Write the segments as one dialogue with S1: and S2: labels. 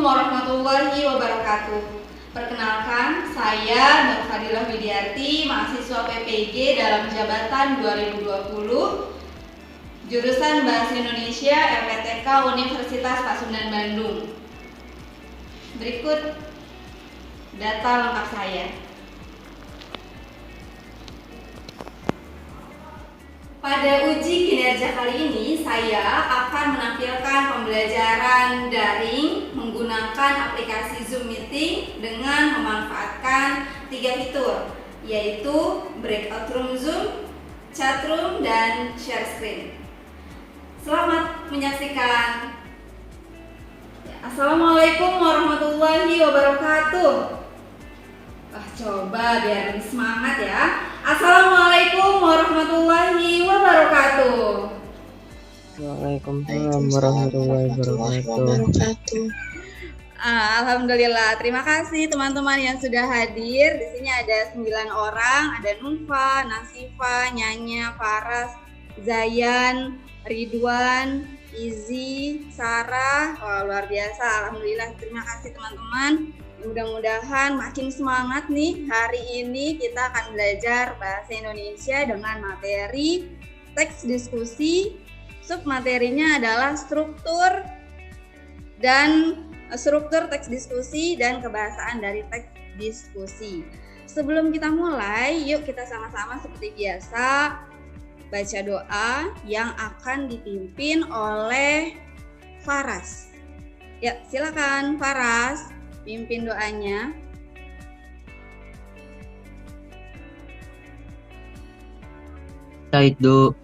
S1: warahmatullahi wabarakatuh. Perkenalkan, saya Nur Fadilah Widiarti, mahasiswa PPG dalam jabatan 2020, jurusan Bahasa Indonesia LPTK Universitas Pasundan Bandung. Berikut data lengkap saya. Pada uji kinerja kali ini, saya akan menampilkan pembelajaran daring menggunakan aplikasi Zoom Meeting dengan memanfaatkan 3 fitur, yaitu Breakout Room Zoom, Chat Room, dan Share Screen. Selamat menyaksikan. Assalamualaikum warahmatullahi wabarakatuh. Coba biar lebih semangat ya. Assalamualaikum warahmatullahi wabarakatuh.
S2: Waalaikumsalam warahmatullahi wabarakatuh.
S1: Alhamdulillah, terima kasih teman-teman yang sudah hadir. Di sini ada 9 orang, ada Nunfa, Nasifa, Nyanya, Faras, Zayan, Ridwan, Izi, Sarah. Luar biasa, alhamdulillah. Terima kasih teman-teman. Mudah-mudahan makin semangat nih. Hari ini kita akan belajar bahasa Indonesia dengan materi teks diskusi. Submaterinya adalah struktur teks diskusi dan kebahasaan dari teks diskusi. Sebelum kita mulai, yuk kita sama-sama seperti biasa baca doa yang akan dipimpin oleh Faras. Ya, silakan Faras. Pimpin doanya.
S2: Saidu.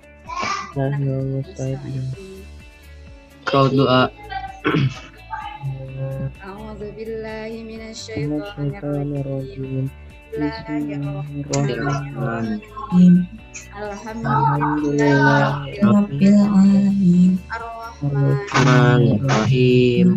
S2: Kau doa.
S1: A'udzubillahi minasyaitonirrajim. Bismillahirrahmanirrahim. Alhamdulillahirabbil alamin.
S2: Ar-Rahmanir-Rahim.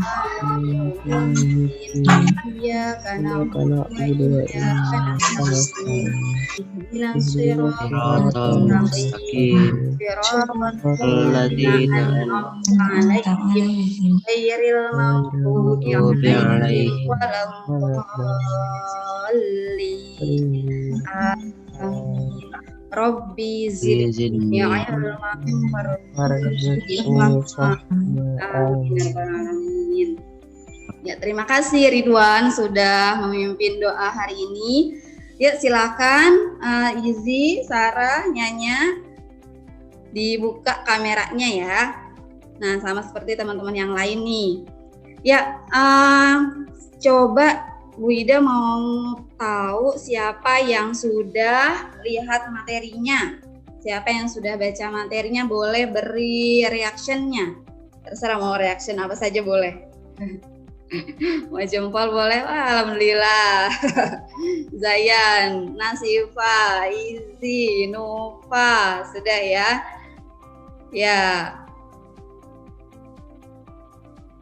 S1: Iyyaka na'budu wa iyyaka nasta'in. Ihdinas siratal mustaqim. Siratal ladzina an'amta 'alaihim ghairil maghdubi 'alaihim waladdallin. Amin. Rabbi zidni ilman warzuqni amin. Ya, terima kasih Ridwan sudah memimpin doa hari ini. Ya, silakan Izi, Sarah, Nyanya dibuka kameranya ya. Nah, sama seperti teman-teman yang lain nih. Ya, coba Bu Ida mau tahu siapa yang sudah lihat materinya. Siapa yang sudah baca materinya boleh beri reaction-nya. Terserah mau reaction apa saja boleh. Mau jempol boleh. Wah, alhamdulillah. Zayan, Nasifa, Izi, Nova, sudah ya. Ya.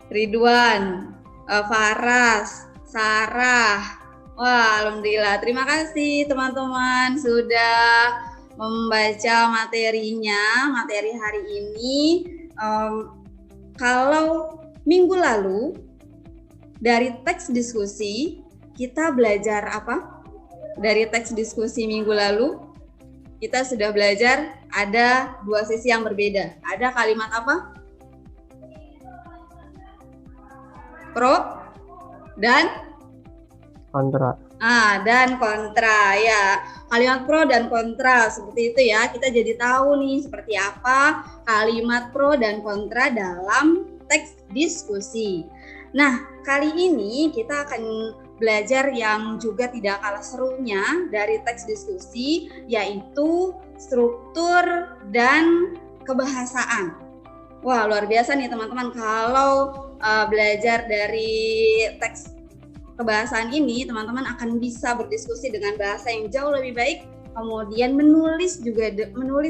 S1: Ridwan, Faras, Sarah. Wah, alhamdulillah. Terima kasih teman-teman sudah membaca materinya, materi hari ini. Kalau minggu lalu dari teks diskusi kita belajar apa? Dari teks diskusi minggu lalu kita sudah belajar ada 2 sisi yang berbeda. Ada kalimat apa? Pro dan
S2: kontra.
S1: Dan kontra ya. Kalimat pro dan kontra seperti itu ya. Kita jadi tahu nih seperti apa kalimat pro dan kontra dalam teks diskusi. Nah, kali ini kita akan belajar yang juga tidak kalah serunya dari teks diskusi, yaitu struktur dan kebahasaan. Wah, luar biasa nih teman-teman. Kalau belajar dari teks kebahasaan ini, teman-teman akan bisa berdiskusi dengan bahasa yang jauh lebih baik, kemudian menulis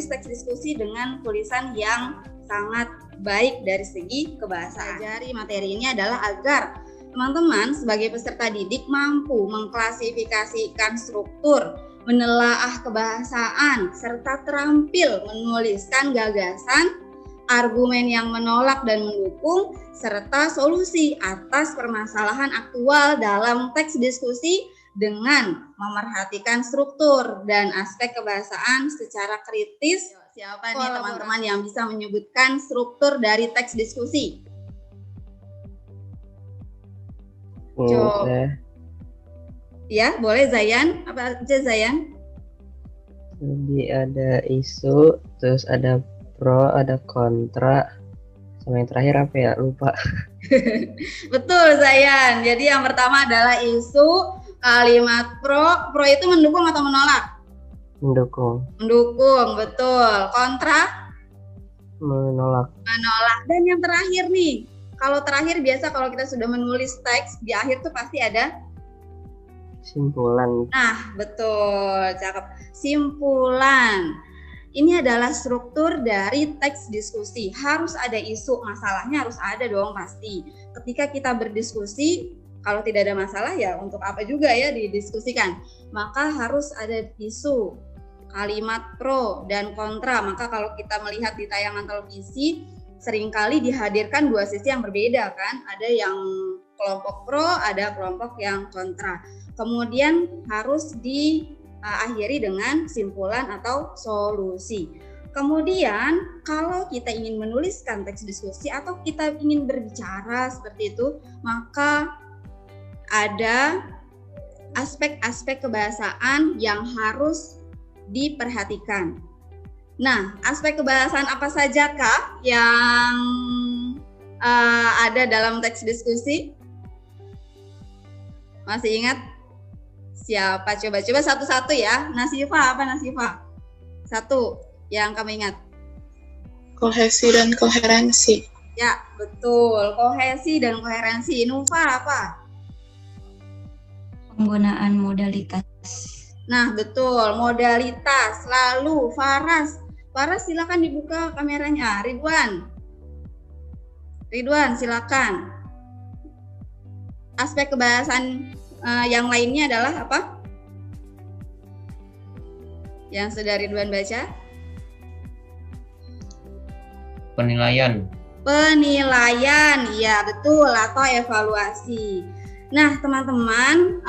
S1: teks diskusi dengan tulisan yang sangat baik dari segi kebahasaan. Jadi materi ini adalah agar teman-teman sebagai peserta didik mampu mengklasifikasikan struktur, menelaah kebahasaan, serta terampil menuliskan gagasan argumen yang menolak dan mendukung, serta solusi atas permasalahan aktual dalam teks diskusi dengan memerhatikan struktur dan aspek kebahasaan secara kritis. Siapa nih teman-teman yang bisa menyebutkan struktur dari teks diskusi?
S2: Saya.
S1: Ya, boleh Zayan. Apa aja Zayan?
S2: Jadi ada isu, terus ada pro, ada kontra, sama yang terakhir apa ya? Lupa.
S1: Betul Zayan. Jadi yang pertama adalah isu, kalimat pro. Pro itu mendukung atau menolak?
S2: Mendukung.
S1: Mendukung, betul. Kontra?
S2: Menolak.
S1: Menolak. Dan yang terakhir nih, kalau terakhir biasa kalau kita sudah menulis teks, di akhir tuh pasti ada
S2: simpulan.
S1: Nah, betul, cakep. Simpulan. Ini adalah struktur dari teks diskusi. Harus ada isu, masalahnya harus ada dong pasti. Ketika kita berdiskusi, kalau tidak ada masalah ya untuk apa juga ya didiskusikan. Maka harus ada isu, kalimat pro dan kontra. Maka kalau kita melihat di tayangan televisi, seringkali dihadirkan dua sisi yang berbeda kan. Ada yang kelompok pro, ada kelompok yang kontra. Kemudian harus diakhiri dengan simpulan atau solusi. Kemudian kalau kita ingin menuliskan teks diskusi atau kita ingin berbicara seperti itu, maka ada aspek-aspek kebahasaan yang harus diperhatikan. Nah, aspek kebahasaan apa saja Kak yang ada dalam teks diskusi? Masih ingat? Siapa? Coba satu-satu ya. Nasifa, apa Nasifa? Satu yang kamu ingat.
S3: Kohesi dan koherensi.
S1: Ya, betul. Kohesi dan koherensi. Nufa apa?
S4: Penggunaan modalitas.
S1: Nah, betul. Modalitas. Lalu Faras. Faras silakan dibuka kameranya. Ridwan silakan. Aspek kebahasan yang lainnya adalah apa? Yang sudah Ridwan baca?
S5: Penilaian.
S1: Penilaian, ya betul, atau evaluasi. Nah, teman-teman,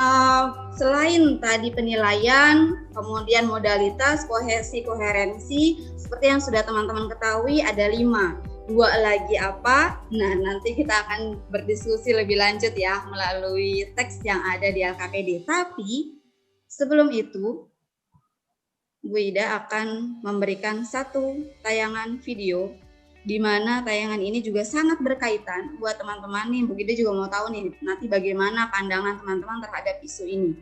S1: selain tadi penilaian, kemudian modalitas, kohesi, koherensi, seperti yang sudah teman-teman ketahui ada 5. 2 lagi apa? Nah, nanti kita akan berdiskusi lebih lanjut ya melalui teks yang ada di LKPD. Tapi sebelum itu, Bu Ida akan memberikan satu tayangan video di mana tayangan ini juga sangat berkaitan buat teman-teman nih. Bu Ida juga mau tahu nih nanti bagaimana pandangan teman-teman terhadap isu ini.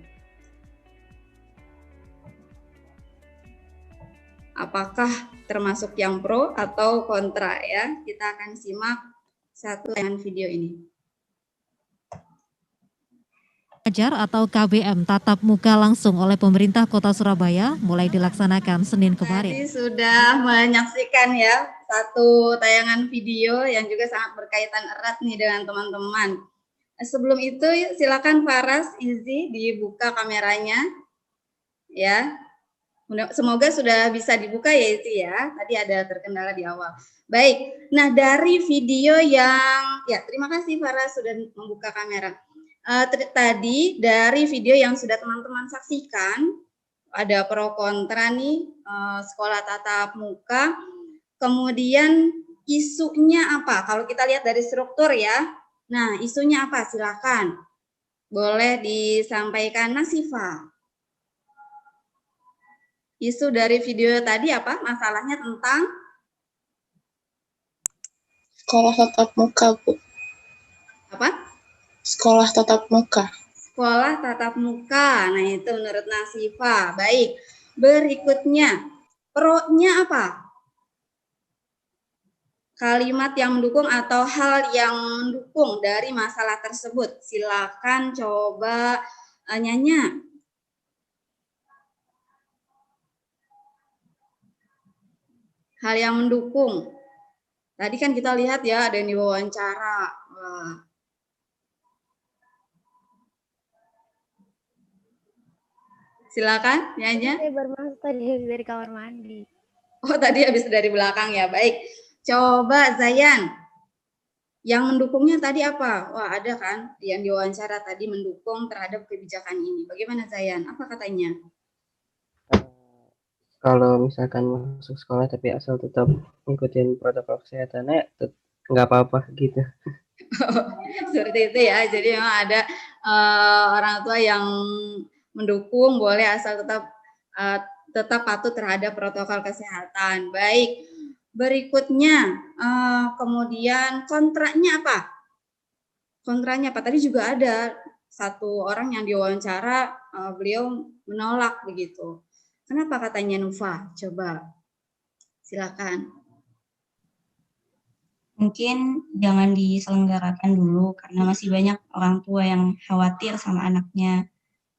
S1: Apakah termasuk yang pro atau kontra ya? Kita akan simak satu tayangan video ini.
S6: Belajar atau KBM tatap muka langsung oleh pemerintah Kota Surabaya mulai dilaksanakan Senin kemarin.
S1: Tadi sudah menyaksikan ya satu tayangan video yang juga sangat berkaitan erat nih dengan teman-teman. Sebelum itu silakan Faras Izzy dibuka kameranya ya. Semoga sudah bisa dibuka ya itu ya. Tadi ada terkendala di awal. Baik. Nah, dari video yang ya terima kasih Faras sudah membuka kamera. Tadi dari video yang sudah teman-teman saksikan ada pro kontra nih sekolah tatap muka. Kemudian isunya apa? Kalau kita lihat dari struktur ya. Nah, isunya apa? Silakan. Boleh disampaikan Nasifa. Isu dari video tadi apa? Masalahnya tentang
S3: Sekolah tatap muka, Bu.
S1: apa?
S3: Sekolah tatap muka.
S1: Sekolah tatap muka. Nah, itu menurut Nasifa. Baik. Berikutnya, pro-nya apa? Kalimat yang mendukung atau hal yang mendukung dari masalah tersebut. Silakan coba Nyanya. Hal yang mendukung. Tadi kan kita lihat ya ada yang diwawancara. Wah. Silakan, Nyanya.
S7: Saya baru masuk tadi dari kamar mandi.
S1: Oh, tadi habis dari belakang ya. Baik. Coba Zayan, yang mendukungnya tadi apa? Wah, ada kan yang diwawancara tadi mendukung terhadap kebijakan ini. Bagaimana Zayan? Apa katanya?
S2: Kalau misalkan masuk sekolah tapi asal tetap ngikutin protokol kesehatannya, nggak apa-apa gitu.
S1: Seperti itu ya. Jadi memang ada orang tua yang mendukung boleh asal tetap patuh terhadap protokol kesehatan. Baik. Berikutnya kemudian kontraknya apa? Kontranya apa? Tadi juga ada satu orang yang diwawancara beliau menolak begitu. Kenapa katanya Nufa? Coba silakan.
S4: Mungkin jangan diselenggarakan dulu karena masih banyak orang tua yang khawatir sama anaknya.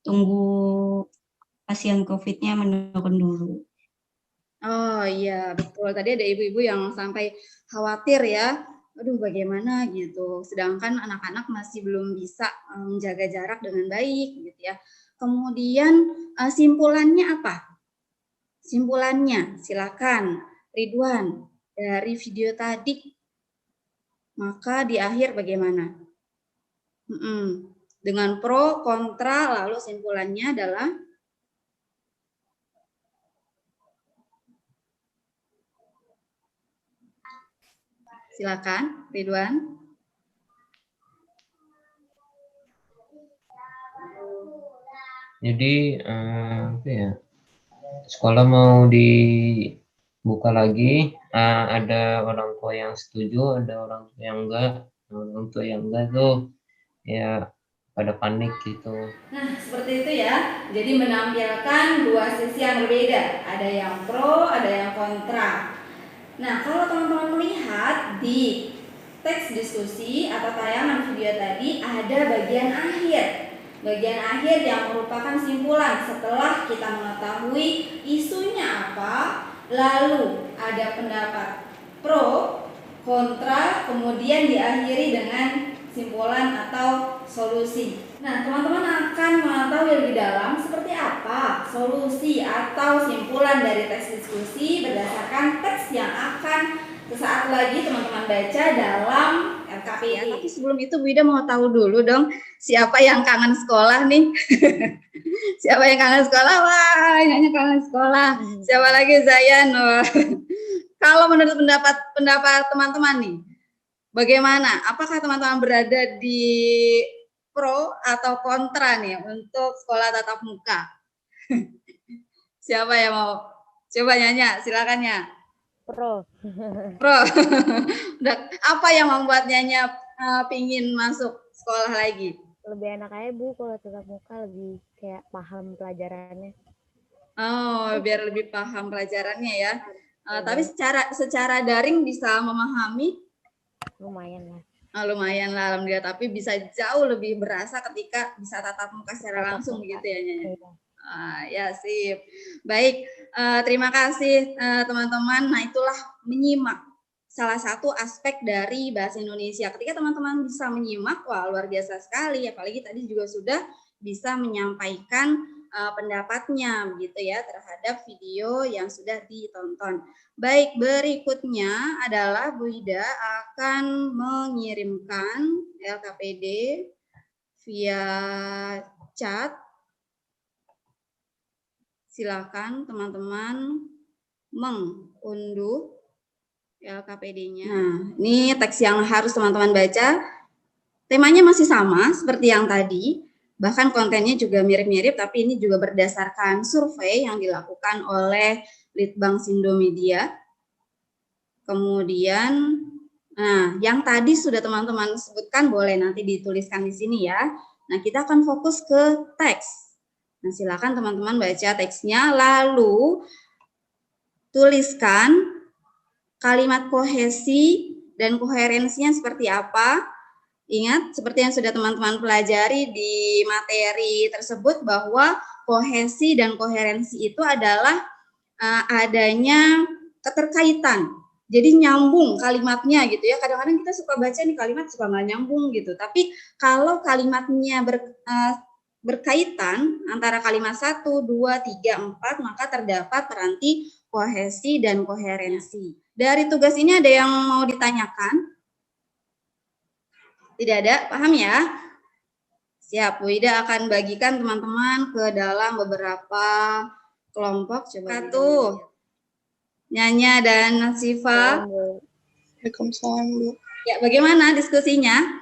S4: Tunggu pasien COVID-nya menurun dulu.
S1: Oh iya, betul. Tadi ada ibu-ibu yang sampai khawatir ya. Aduh, bagaimana gitu. Sedangkan anak-anak masih belum bisa menjaga jarak dengan baik gitu ya. Kemudian simpulannya apa? Simpulannya, silakan Ridwan dari video tadi. Maka di akhir bagaimana? Dengan pro, kontra, lalu simpulannya adalah silakan Ridwan.
S5: Jadi apa ya? Sekolah mau dibuka lagi, ada orang tua yang setuju, ada orang tua yang enggak. Orang tua yang enggak tuh ya pada panik gitu.
S1: Nah, seperti itu ya. Jadi menampilkan dua sisi yang berbeda. Ada yang pro, ada yang kontra. Nah, kalau teman-teman melihat di teks diskusi atau tayangan video tadi ada bagian akhir. Bagian akhir yang merupakan simpulan setelah kita mengetahui isunya apa, lalu ada pendapat pro, kontra, kemudian diakhiri dengan simpulan atau solusi. Nah, teman-teman akan mengetahui lebih dalam seperti apa solusi atau simpulan dari teks diskusi berdasarkan teks yang akan sesaat lagi teman-teman baca dalam LKPD. Ya, tapi sebelum itu Bu Ida mau tahu dulu dong, siapa yang kangen sekolah nih? Siapa yang kangen sekolah? Wah, ini kangen sekolah. Siapa lagi Zayan? Kalau menurut pendapat teman-teman nih, bagaimana? Apakah teman-teman berada di pro atau kontra nih untuk sekolah tatap muka? Siapa yang mau? Coba Nyanya, silakan ya.
S7: Pro.
S1: Pro. Apa yang membuat Nyanya pingin masuk sekolah lagi?
S7: Lebih enak aja Bu kalau tatap muka, lebih kayak paham pelajarannya.
S1: Oh, biar lebih paham pelajarannya ya. Tapi secara daring bisa memahami?
S7: Lumayan lah.
S1: Lumayan lah alhamdulillah, tapi bisa jauh lebih berasa ketika bisa tatap muka secara langsung begitu ya Nyanya. Ya sip. Baik, terima kasih teman-teman. Nah, itulah menyimak salah satu aspek dari bahasa Indonesia. Ketika teman-teman bisa menyimak, wah luar biasa sekali. Apalagi tadi juga sudah bisa menyampaikan pendapatnya begitu ya terhadap video yang sudah ditonton. Baik, berikutnya adalah Bu Ida akan mengirimkan LKPD via chat. Silakan teman-teman mengunduh LKPD-nya. Nah, ini teks yang harus teman-teman baca. Temanya masih sama seperti yang tadi. Bahkan kontennya juga mirip-mirip, tapi ini juga berdasarkan survei yang dilakukan oleh Litbang Sindo Media. Kemudian, nah yang tadi sudah teman-teman sebutkan boleh nanti dituliskan di sini ya. Nah, kita akan fokus ke teks. Nah, silakan teman-teman baca teksnya, lalu tuliskan kalimat kohesi dan koherensinya seperti apa. Ingat, seperti yang sudah teman-teman pelajari di materi tersebut bahwa kohesi dan koherensi itu adalah adanya keterkaitan. Jadi nyambung kalimatnya gitu ya. Kadang-kadang kita suka baca nih kalimat suka nggak nyambung gitu. Tapi kalau kalimatnya berkaitan antara kalimat 1, 2, 3, 4, maka terdapat peranti kohesi dan koherensi. Dari tugas ini ada yang mau ditanyakan? Tidak ada, paham ya? Siap, Bu Ida akan bagikan teman-teman ke dalam beberapa kelompok. Coba tuh, Nyanya dan Siva.
S3: Waalaikumsalam, Bu.
S1: Ya, bagaimana diskusinya?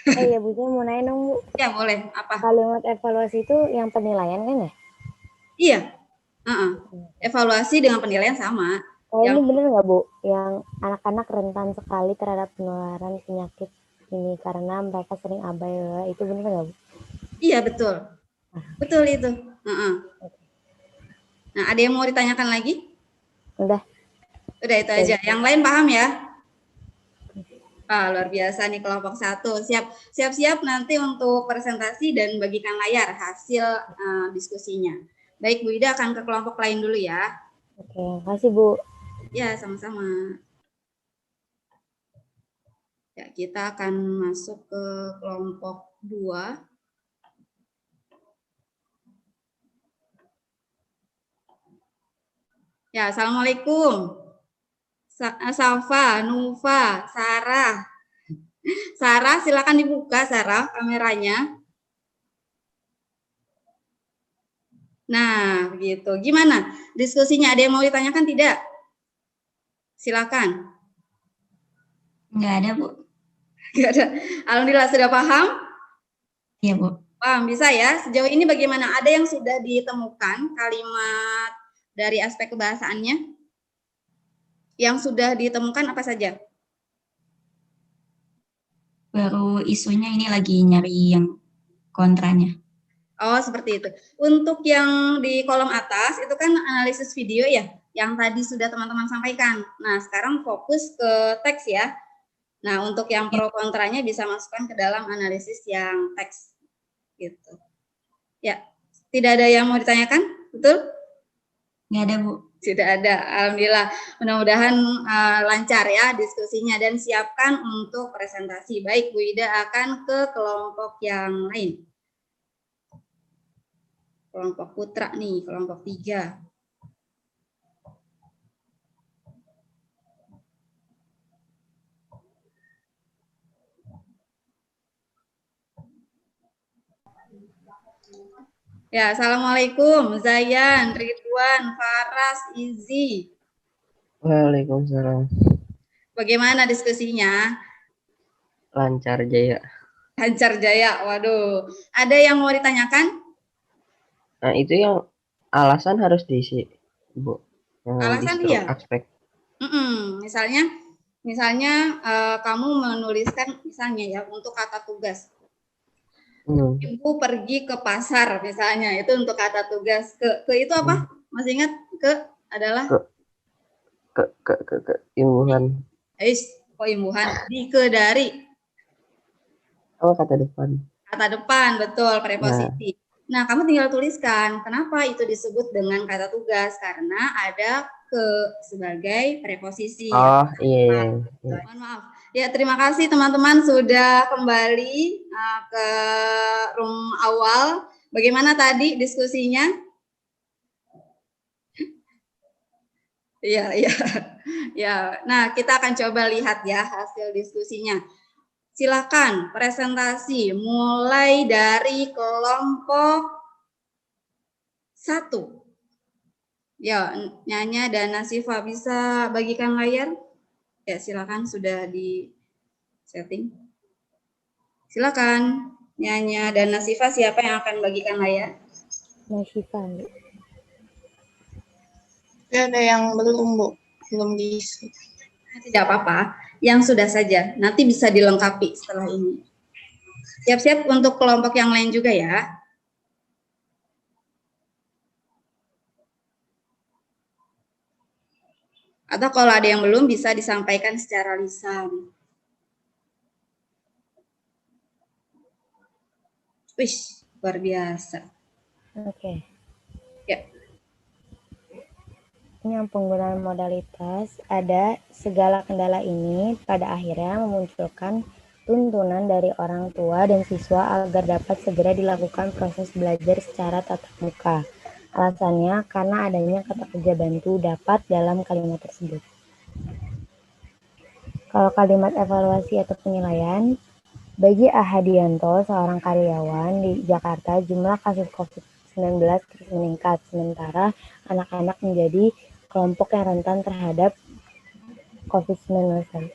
S7: Ya Bu, saya mau nanya dong Bu.
S1: Ya, boleh. Apa?
S7: Kalimat evaluasi itu yang penilaian kan ya?
S1: Iya. Evaluasi dengan penilaian sama.
S7: Ini bener nggak Bu? Yang anak-anak rentan sekali terhadap penularan penyakit ini karena mereka sering abai, itu bener nggak Bu?
S1: Iya, betul. Betul itu. Nah, ada yang mau ditanyakan lagi?
S7: Udah
S1: itu aja. Yang lain paham ya? Luar biasa nih kelompok 1. Siap-siap nanti untuk presentasi dan bagikan layar hasil diskusinya. Baik, Bu Ida akan ke kelompok lain dulu ya.
S7: Oke, makasih Bu.
S1: Ya, sama-sama. Ya, kita akan masuk ke kelompok 2. Ya, Assalamualaikum. Safa, Nufa, Sarah. Sarah, silakan dibuka Sarah kameranya. Nah, begitu. Gimana diskusinya? Ada yang mau ditanyakan tidak? Silakan.
S4: Nggak ada, Bu.
S1: Nggak ada. Alhamdulillah sudah paham?
S4: Iya, Bu.
S1: Paham, bisa ya. Sejauh ini bagaimana? Ada yang sudah ditemukan kalimat dari aspek kebahasaannya? Yang sudah ditemukan apa saja?
S4: Baru isunya ini lagi nyari yang kontranya.
S1: Oh, seperti itu. Untuk yang di kolom atas itu kan analisis video ya, yang tadi sudah teman-teman sampaikan. Nah, sekarang fokus ke teks ya. Nah, untuk yang pro kontranya bisa masukkan ke dalam analisis yang teks. Gitu. Ya, tidak ada yang mau ditanyakan? Betul?
S4: Nggak ada, Bu.
S1: Tidak ada. Alhamdulillah. Mudah-mudahan lancar ya diskusinya dan siapkan untuk presentasi. Baik, Bu Ida akan ke kelompok yang lain. Kelompok putra nih, kelompok 3. Ya, Assalamualaikum, Zayan, Ridwan, Faras, Izi.
S2: Waalaikumsalam.
S1: Bagaimana diskusinya?
S2: Lancar Jaya.
S1: Lancar Jaya, waduh. Ada yang mau ditanyakan?
S2: Nah, itu yang alasan harus diisi, Bu.
S1: Alasan
S2: di
S1: iya.
S2: Aspek.
S1: Misalnya kamu menuliskan misalnya ya untuk kata tugas. Ibu pergi ke pasar misalnya, itu untuk kata tugas. Ke itu apa? Masih ingat? Ke adalah
S2: ke imbuhan.
S1: Kok imbuhan? Ke dari.
S2: Oh, kata depan.
S1: Kata depan, betul, preposisi. Nah, kamu tinggal tuliskan kenapa itu disebut dengan kata tugas, karena ada ke sebagai preposisi.
S2: Oh, iya.
S1: Mohon maaf. Ya, terima kasih teman-teman sudah kembali ke room awal. Bagaimana tadi diskusinya? Iya. Ya, nah kita akan coba lihat ya hasil diskusinya. Silakan presentasi mulai dari kelompok 1. Ya, Nyanya dan Nasifa bisa bagikan layar? Ya, silakan sudah di setting. Silakan Nyanya dan Nasifa, siapa yang akan bagikan layar?
S7: Nasifa.
S3: Ya, ada yang belum, Bu. Belum diisi.
S1: Tidak apa-apa, yang sudah saja. Nanti bisa dilengkapi setelah ini. Siap-siap untuk kelompok yang lain juga ya. Atau kalau ada yang belum bisa disampaikan secara lisan. Wih, luar biasa.
S7: Oke.
S1: Ya.
S7: Ini yang penggunaan modalitas, ada segala kendala ini pada akhirnya memunculkan tuntunan dari orang tua dan siswa agar dapat segera dilakukan proses belajar secara tatap muka. Alasannya karena adanya kata kerja bantu dapat dalam kalimat tersebut. Kalau kalimat evaluasi atau penilaian, bagi Ahadianto, seorang karyawan di Jakarta, jumlah kasus COVID-19 terus meningkat, sementara anak-anak menjadi kelompok yang rentan terhadap COVID-19.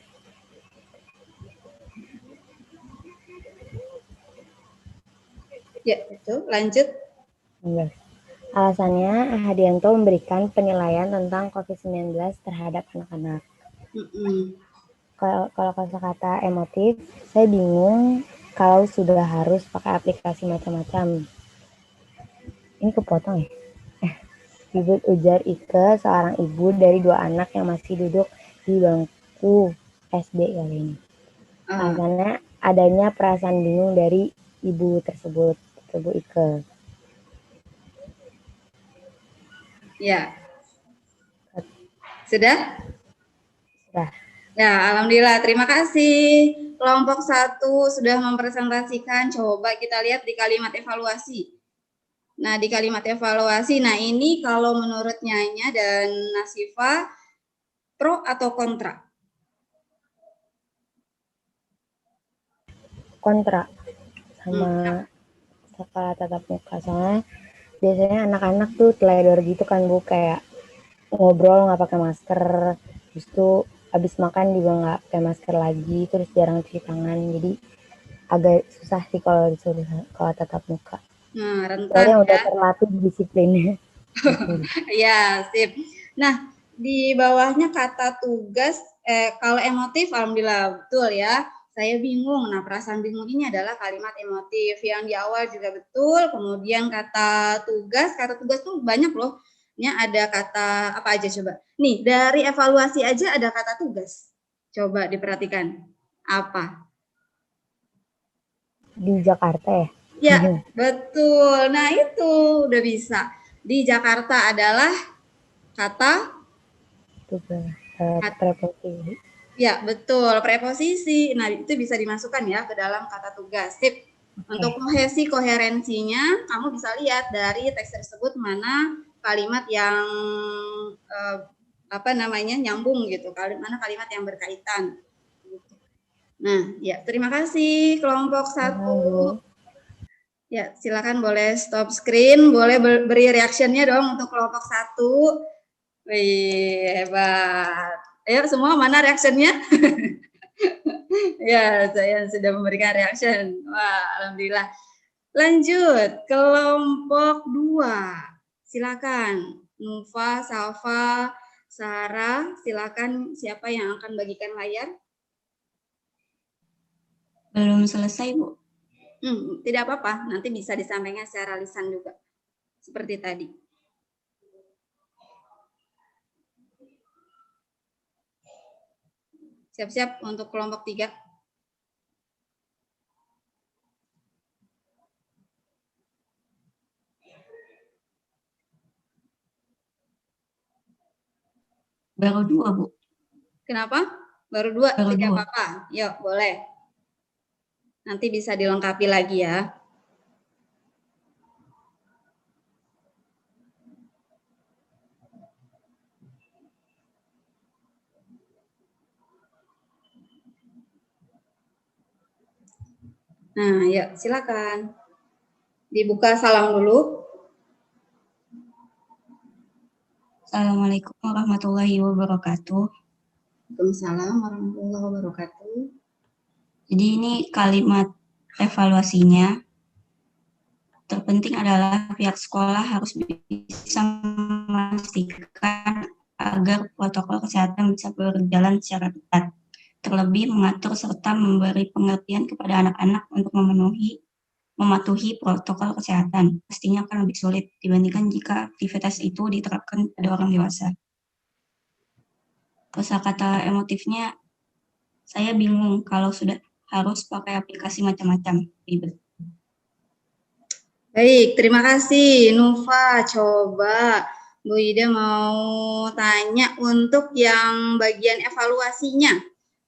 S1: Ya, betul. Lanjut.
S7: Alasannya, Ahadianto memberikan penilaian tentang COVID-19 terhadap anak-anak. Kalau kata-kata emotif, saya bingung kalau sudah harus pakai aplikasi macam-macam. Ini kepotong ya? Ribut, ujar Ike, seorang ibu dari 2 anak yang masih duduk di bangku SD kali ini. Alasannya adanya perasaan bingung dari ibu tersebut, Ibu Ike.
S1: Ya. Sudah?
S7: Sudah.
S1: Ya, alhamdulillah. Terima kasih. Kelompok 1 sudah mempresentasikan. Coba kita lihat di kalimat evaluasi. Nah, di kalimat evaluasi, nah ini kalau menurut Nyanya dan Nasifa, pro atau kontra?
S7: Kontra sama sekolah tatap muka. Soalnya biasanya anak-anak tuh teledor gitu kan Bu, kayak ngobrol nggak pakai masker, terus tuh habis makan juga nggak pakai masker lagi, terus jarang cuci tangan, jadi agak susah sih kalau disuruh sekolah tatap muka.
S1: Nah, rentan
S7: soalnya
S1: ya.
S7: udah terlatih disiplinnya.
S1: Ya, sip. Nah, di bawahnya kata tugas, kalau emotif, alhamdulillah betul ya. Saya bingung. Nah, perasaan bingung ini adalah kalimat emotif. Yang di awal juga betul. Kemudian kata tugas tuh banyak loh. Ini ada kata apa aja coba? Nih, dari evaluasi aja ada kata tugas. Coba diperhatikan. Apa?
S7: Di Jakarta ya?
S1: Ya, betul. Nah, itu udah bisa. Di Jakarta adalah kata
S7: preposisi.
S1: Ya, betul. Preposisi. Nah, itu bisa dimasukkan ya ke dalam kata tugas. Sip. Untuk koherensinya, kamu bisa lihat dari teks tersebut mana kalimat yang nyambung gitu. Mana kalimat yang berkaitan. Nah, ya, terima kasih kelompok 1. Ya, silakan boleh stop screen, boleh beri reactionnya dong untuk kelompok 1. Wih, hebat. Ayo semua, mana reactionnya? Ya, saya sudah memberikan reaction. Wah, alhamdulillah. Lanjut, kelompok 2. Silakan, Nufa, Salva, Sarah, silakan siapa yang akan bagikan layar?
S4: Belum selesai, Bu.
S1: Tidak apa-apa, nanti bisa disampaikan secara lisan juga. Seperti tadi. Siap-siap untuk kelompok 3.
S4: Baru 2, Bu.
S1: Kenapa? Baru 2?
S4: Baru
S1: Tidak
S4: 2.
S1: apa-apa. Yuk, boleh. Nanti bisa dilengkapi lagi ya. Nah, ya silakan. Dibuka salam dulu.
S4: Assalamualaikum warahmatullahi wabarakatuh.
S1: Waalaikumsalam warahmatullahi wabarakatuh.
S4: Jadi ini kalimat evaluasinya. Terpenting adalah pihak sekolah harus bisa memastikan agar protokol kesehatan bisa berjalan secara ketat. Terlebih mengatur serta memberi pengertian kepada anak-anak untuk mematuhi protokol kesehatan. Pastinya akan lebih sulit dibandingkan jika aktivitas itu diterapkan pada orang dewasa. Kosakata emotifnya, saya bingung kalau sudah harus pakai aplikasi macam-macam. Ribet.
S1: Baik, terima kasih Nufa. Coba Bu Ida mau tanya untuk yang bagian evaluasinya.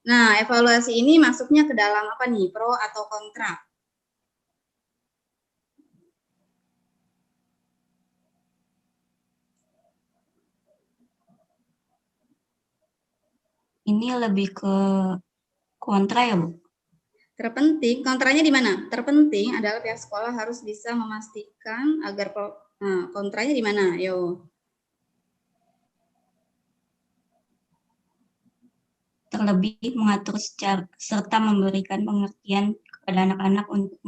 S1: Nah, evaluasi ini masuknya ke dalam apa nih? Pro atau kontra?
S4: Ini lebih ke kontra ya, Bu?
S1: Terpenting, kontranya di mana? Terpenting adalah pihak sekolah harus bisa memastikan agar kontranya di mana? Yo.
S4: Terlebih mengatur serta memberikan pengertian kepada anak-anak untuk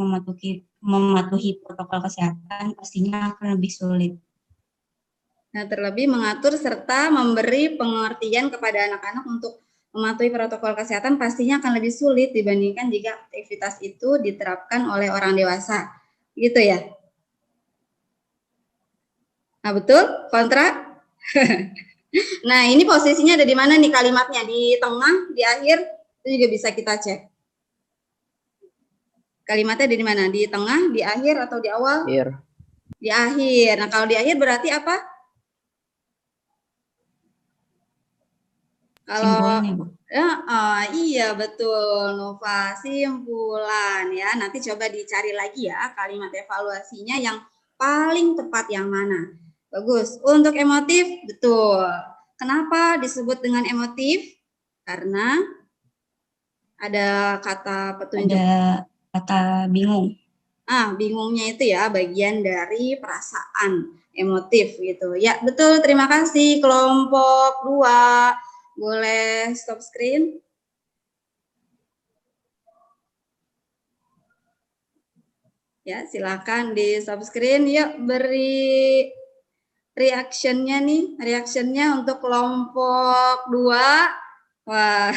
S4: mematuhi protokol kesehatan pastinya akan lebih sulit.
S1: Nah, terlebih mengatur serta memberi pengertian kepada anak-anak untuk mematuhi protokol kesehatan pastinya akan lebih sulit dibandingkan jika aktivitas itu diterapkan oleh orang dewasa. Gitu ya? Nah, betul? Kontra? Nah, ini posisinya ada di mana nih kalimatnya? Di tengah, di akhir? Itu juga bisa kita cek. Kalimatnya ada di mana? Di tengah, di akhir, atau di awal?
S2: Akhir.
S1: Di akhir. Nah, kalau di akhir berarti apa? Kalau
S4: Simpulan ya, Bu?
S1: iya betul, Nova, simpulan ya. Nanti coba dicari lagi ya kalimat evaluasinya yang paling tepat yang mana. Bagus. Untuk emotif, betul. Kenapa disebut dengan emotif? Karena ada kata petunjuk.
S4: Ada kata bingung.
S1: Bingungnya itu ya bagian dari perasaan emotif gitu. Ya, betul. Terima kasih kelompok 2. Boleh stop screen? Ya, silakan di stop screen. Yuk beri reactionnya nih. Reactionnya untuk kelompok 2. Wah,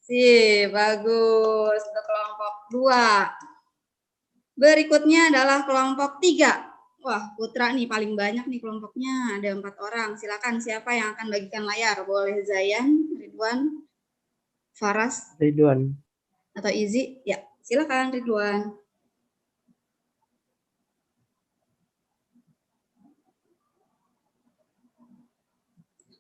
S1: sih bagus untuk kelompok 2. Berikutnya adalah kelompok 3. Wah, Putra nih paling banyak nih kelompoknya. Ada 4 orang. Silakan siapa yang akan bagikan layar? Boleh Zayan, Ridwan, Faras,
S2: Ridwan.
S1: atau Izi? Ya, silakan Ridwan.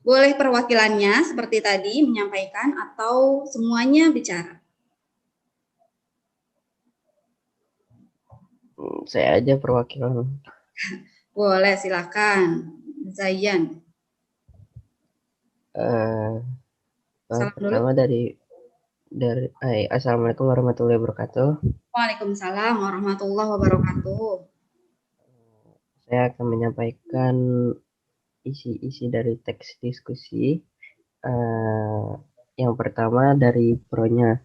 S1: Boleh perwakilannya seperti tadi menyampaikan atau semuanya bicara?
S2: Saya aja perwakilan.
S1: Boleh, silakan. Zayan. Salam
S2: Pertama
S1: dulu.
S2: dari Assalamualaikum warahmatullahi wabarakatuh.
S1: Waalaikumsalam warahmatullahi wabarakatuh.
S2: Saya akan menyampaikan isi-isi dari teks diskusi. Yang pertama dari pro-nya.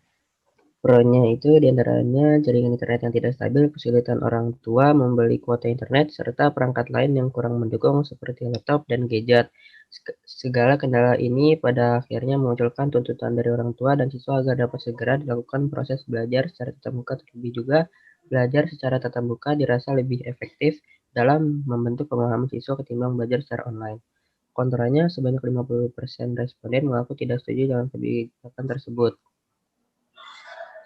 S2: Pro-nya itu diantaranya jaringan internet yang tidak stabil, kesulitan orang tua membeli kuota internet, serta perangkat lain yang kurang mendukung seperti laptop dan gadget. Segala kendala ini pada akhirnya memunculkan tuntutan dari orang tua dan siswa agar dapat segera dilakukan proses belajar secara tatap muka. Terlebih juga, belajar secara tatap muka dirasa lebih efektif dalam membentuk pemahaman siswa ketimbang belajar secara online. Kontranya, sebanyak 50% responden mengaku tidak setuju dengan kebijakan tersebut.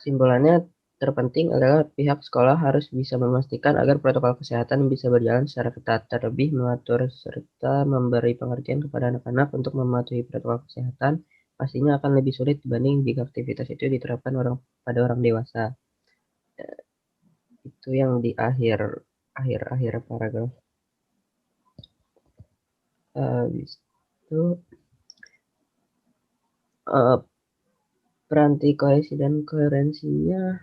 S2: Simpulannya, terpenting adalah pihak sekolah harus bisa memastikan agar protokol kesehatan bisa berjalan secara ketat, terlebih mengatur serta memberi pengertian kepada anak-anak untuk mematuhi protokol kesehatan pastinya akan lebih sulit dibanding jika aktivitas itu diterapkan pada orang dewasa. Itu yang di akhir paragraf. Habis itu peranti kohesi dan koherensinya,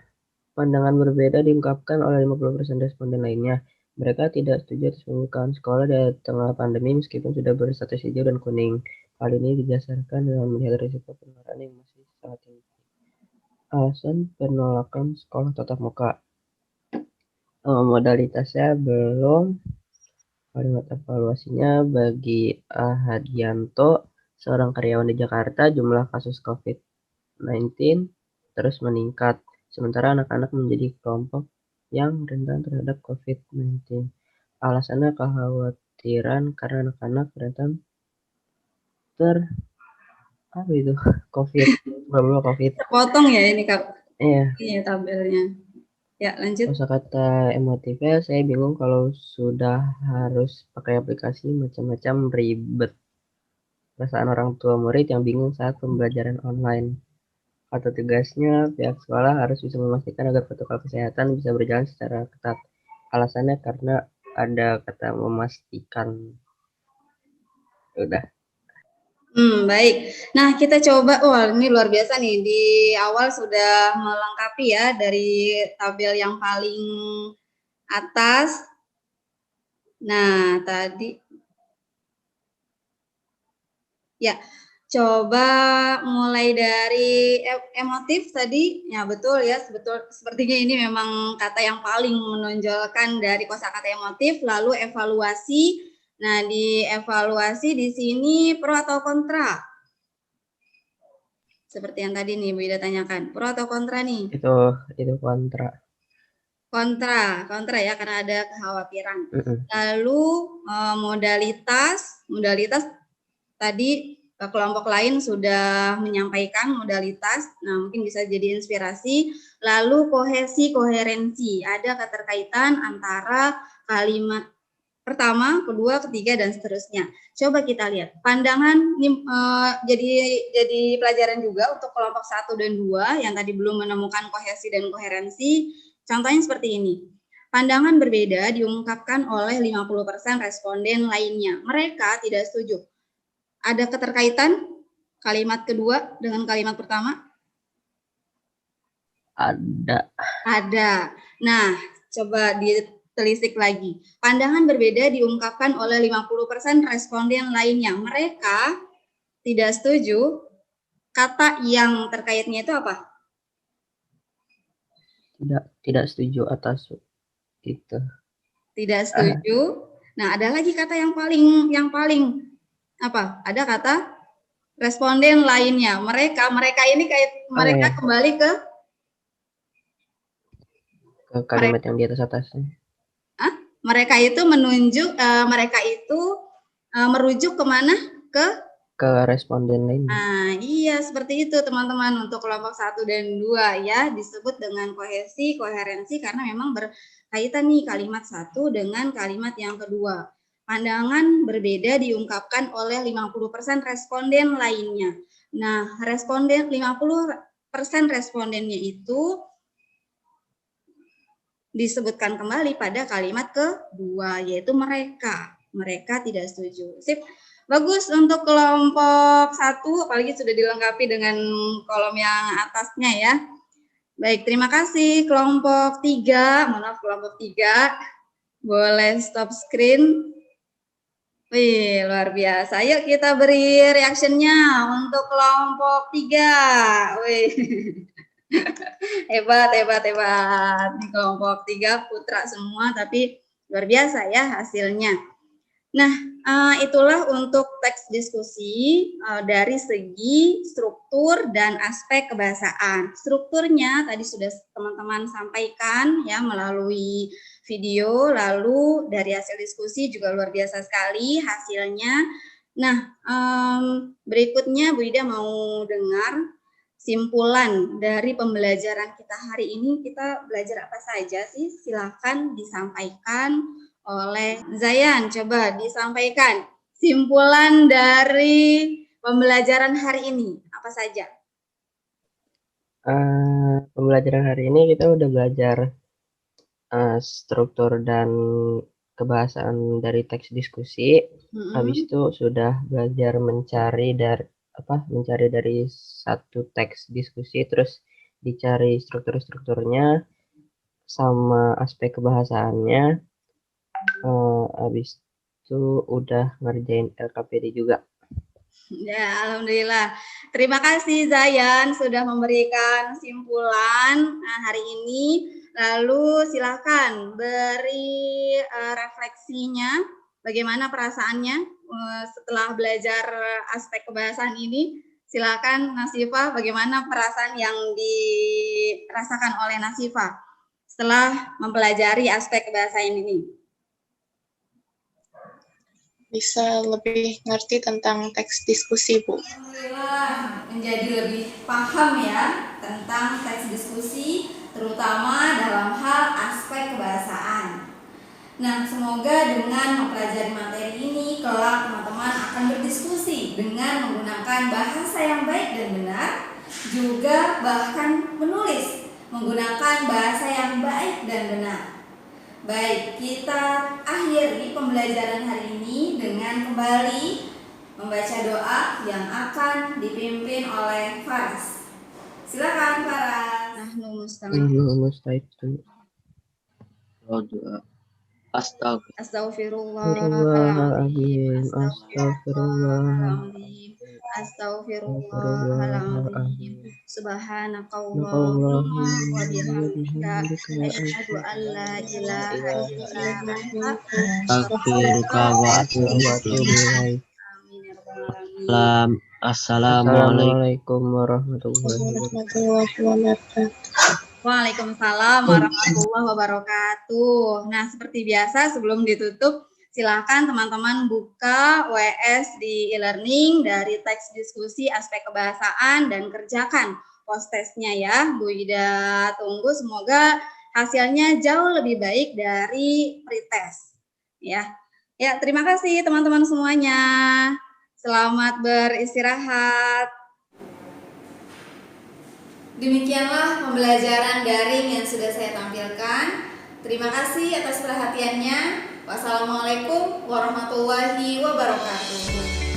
S2: pandangan berbeda diungkapkan oleh 50% responden lainnya. Mereka tidak setuju atas pembukaan sekolah di tengah pandemi meskipun sudah berstatus hijau dan kuning. Hal ini didasarkan dengan melihat risiko penularan yang masih sangat tinggi. Alasan penolakan sekolah tatap muka. Modalitasnya belum. Kalimat evaluasinya bagi Ahadianto, seorang karyawan di Jakarta, jumlah kasus COVID-19 terus meningkat, sementara anak-anak menjadi kelompok yang rentan terhadap COVID-19. Alasannya kekhawatiran karena anak-anak rentan COVID.
S1: Terpotong ya ini Kak.
S2: Iya.
S1: Iya tabelnya. Ya, lanjut.
S2: Kosakata emotifnya saya bingung kalau sudah harus pakai aplikasi macam-macam ribet. Perasaan orang tua murid yang bingung saat pembelajaran online. Kata tegasnya, pihak sekolah harus bisa memastikan agar protokol kesehatan bisa berjalan secara ketat. Alasannya karena ada kata memastikan. Udah.
S1: Baik. Nah, kita coba, ini luar biasa nih, di awal sudah melengkapi ya dari tabel yang paling atas. Nah, tadi ya, coba mulai dari emotif tadi. Ya, betul ya, sepertinya ini memang kata yang paling menonjolkan dari kosakata emotif. Lalu evaluasi. Nah, di evaluasi di sini pro atau kontra? Seperti yang tadi nih Bu Ida tanyakan, pro atau kontra nih?
S2: Itu kontra.
S1: Kontra ya, karena ada kekhawatiran. Lalu modalitas tadi kelompok lain sudah menyampaikan modalitas. Nah, mungkin bisa jadi inspirasi. Lalu kohesi, koherensi, ada keterkaitan antara kalimat pertama, kedua, ketiga, dan seterusnya. Coba kita lihat. Pandangan jadi pelajaran juga untuk kelompok 1 dan 2 yang tadi belum menemukan kohesi dan koherensi. Contohnya seperti ini. Pandangan berbeda diungkapkan oleh 50% responden lainnya. Mereka tidak setuju. Ada keterkaitan kalimat kedua dengan kalimat pertama? Ada. Nah, coba ditelisik lagi. Pandangan berbeda diungkapkan oleh 50% responden lainnya. Mereka tidak setuju. Kata yang terkaitnya itu apa?
S2: Tidak setuju atas itu.
S1: Tidak setuju. Nah, ada lagi kata yang paling apa? Ada kata responden lainnya. Mereka ini kembali ke
S2: kalimat yang di atasnya.
S1: Mereka itu merujuk kemana?
S2: Ke responden lainnya.
S1: Nah, iya seperti itu teman-teman untuk kelompok 1 dan 2 ya, disebut dengan kohesi, koherensi karena memang berkaitan nih kalimat 1 dengan kalimat yang kedua. Pandangan berbeda diungkapkan oleh 50% responden lainnya. Nah, 50% respondennya itu disebutkan kembali pada kalimat kedua, yaitu mereka. Mereka tidak setuju. Sip. Bagus untuk kelompok 1, apalagi sudah dilengkapi dengan kolom yang atasnya ya. Baik, terima kasih. Kelompok 3, kelompok 3. Boleh stop screen. Wih, luar biasa. Yuk kita beri reactionnya untuk kelompok 3. Wih. Hebat. Di kelompok 3 putra semua, tapi luar biasa ya hasilnya. Nah, itulah untuk teks diskusi dari segi struktur dan aspek kebahasaan. Strukturnya tadi sudah teman-teman sampaikan ya melalui video, lalu dari hasil diskusi juga luar biasa sekali hasilnya. Nah, berikutnya Bu Ida mau dengar simpulan dari pembelajaran kita hari ini. Kita belajar apa saja sih? Silakan disampaikan oleh Zayan, coba disampaikan simpulan dari pembelajaran hari ini apa saja?
S2: Pembelajaran hari ini kita udah belajar struktur dan kebahasaan dari teks diskusi. Habis itu sudah belajar mencari dari satu teks diskusi, terus dicari strukturnya sama aspek kebahasaannya. Habis itu udah ngerjain LKPD juga.
S1: Ya, alhamdulillah. Terima kasih Zayan sudah memberikan simpulan hari ini. Lalu silakan beri refleksinya, bagaimana perasaannya setelah belajar aspek kebahasaan ini. Silakan Nasifa, bagaimana perasaan yang dirasakan oleh Nasifa setelah mempelajari aspek kebahasaan ini?
S3: Bisa lebih ngerti tentang teks diskusi, Bu.
S1: Alhamdulillah menjadi lebih paham ya tentang teks diskusi, terutama dalam hal aspek kebahasaan. Nah, semoga dengan mempelajari materi ini, kelak teman-teman akan berdiskusi dengan menggunakan bahasa yang baik dan benar, juga bahkan menulis menggunakan bahasa yang baik dan benar. Baik, kita akhiri pembelajaran hari ini dengan kembali membaca doa yang akan dipimpin oleh Faras. Silakan Faras. Nahnu musta'idun.
S8: Doa.
S1: Astaghfirullahaladzim. Astaghfirullahaladzim. Astaghfirullahaladzim. Subhanakallahumma wa bihamdika asyhadu an la ilaha illa anta
S8: Astaghfiruka wa atubu ilaik.
S1: Amin ya rabbal alamin.
S2: Assalamualaikum warahmatullahi wabarakatuh.
S1: Waalaikumsalam warahmatullahi wabarakatuh. Nah, seperti biasa sebelum ditutup, silakan teman-teman buka WS di e-learning dari teks diskusi aspek kebahasaan dan kerjakan post-testnya ya. Bu Ida tunggu, semoga hasilnya jauh lebih baik dari pretest ya. Ya, terima kasih teman-teman semuanya. Selamat beristirahat. Demikianlah pembelajaran daring yang sudah saya tampilkan. Terima kasih atas perhatiannya. Wassalamualaikum warahmatullahi wabarakatuh.